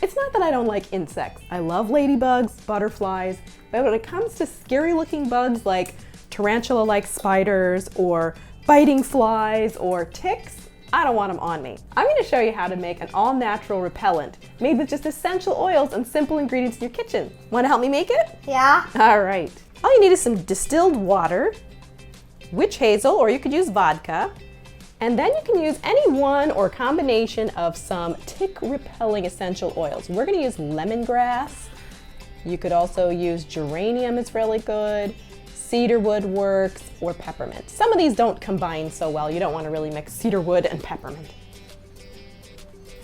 It's not that I don't like insects. I love ladybugs, butterflies, but when it comes to scary looking bugs like tarantula-like spiders or biting flies or ticks, I don't want them on me. I'm going to show you how to make an all-natural repellent made with just essential oils and simple ingredients in your kitchen. Want to help me make it? Yeah. All right. All you need is some distilled water, witch hazel, or you could use vodka, and then you can use any one or combination of some tick-repelling essential oils. We're going to use lemongrass. You could also use geranium, it's really good. Cedarwood works, or peppermint. Some of these don't combine so well. You don't want to really mix cedarwood and peppermint.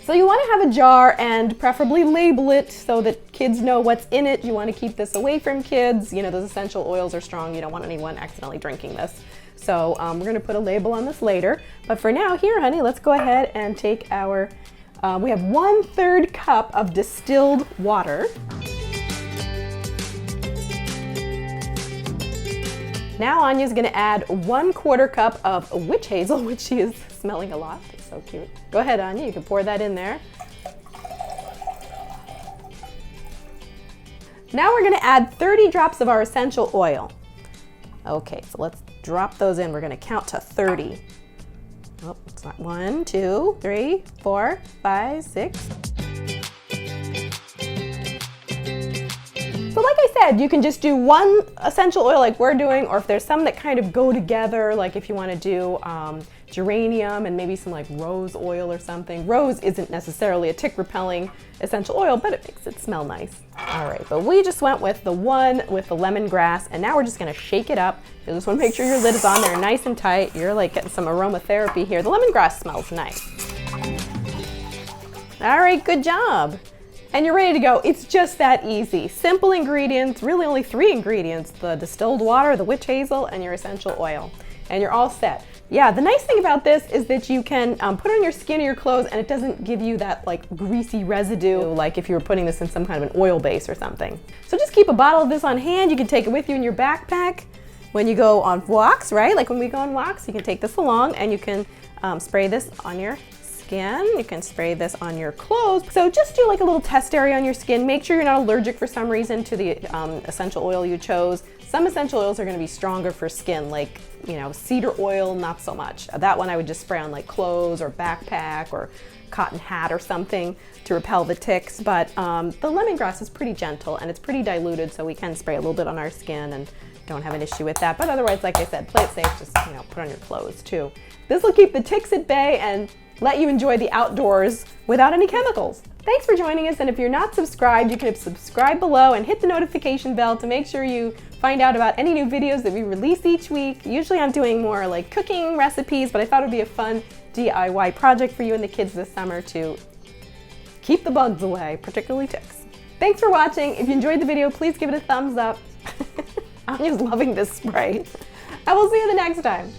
So you want to have a jar and preferably label it so that kids know what's in it. You want to keep this away from kids. You know, those essential oils are strong. You don't want anyone accidentally drinking this. So we're going to put a label on this later. But for now, here, honey, let's go ahead and take our, we have 1/3 cup of distilled water. Now Anya's going to add 1/4 cup of witch hazel, which she is smelling a lot. It's so cute. Go ahead, Anya, you can pour that in there. Now we're going to add 30 drops of our essential oil. Okay, so let's drop those in. We're going to count to 30. Oh, it's not 1, 2, 3, 4, 5, 6. So like I said, you can just do one essential oil like we're doing, or if there's some that kind of go together, like if you want to do geranium and maybe some like rose oil or something. Rose isn't necessarily a tick repelling essential oil, but it makes it smell nice. All right, but we just went with the one with the lemongrass, and now we're just gonna shake it up. You just wanna make sure your lid is on there nice and tight. You're like getting some aromatherapy here. The lemongrass smells nice. All right, good job. And you're ready to go. It's just that easy. Simple ingredients, really only 3 ingredients, the distilled water, the witch hazel, and your essential oil. And you're all set. Yeah, the nice thing about this is that you can put it on your skin or your clothes and it doesn't give you that like greasy residue like if you were putting this in some kind of an oil base or something. So just keep a bottle of this on hand. You can take it with you in your backpack when you go on walks, right? Like when we go on walks, you can take this along and you can spray this on your skin. You can spray this on your clothes. So just do like a little test area on your skin. Make sure you're not allergic for some reason to the essential oil you chose. Some essential oils are going to be stronger for skin, like, you know, cedar oil, not so much. That one I would just spray on like clothes or backpack or cotton hat or something to repel the ticks. But the lemongrass is pretty gentle and it's pretty diluted, so we can spray a little bit on our skin and don't have an issue with that. But otherwise, like I said, play it safe, just, you know, put on your clothes too. This will keep the ticks at bay and let you enjoy the outdoors without any chemicals. Thanks for joining us, and if you're not subscribed, you can hit subscribe below and hit the notification bell to make sure you find out about any new videos that we release each week. Usually I'm doing more like cooking recipes, but I thought it would be a fun DIY project for you and the kids this summer to keep the bugs away, particularly ticks. Thanks for watching. If you enjoyed the video, please give it a thumbs up. I'm just loving this spray. I will see you the next time.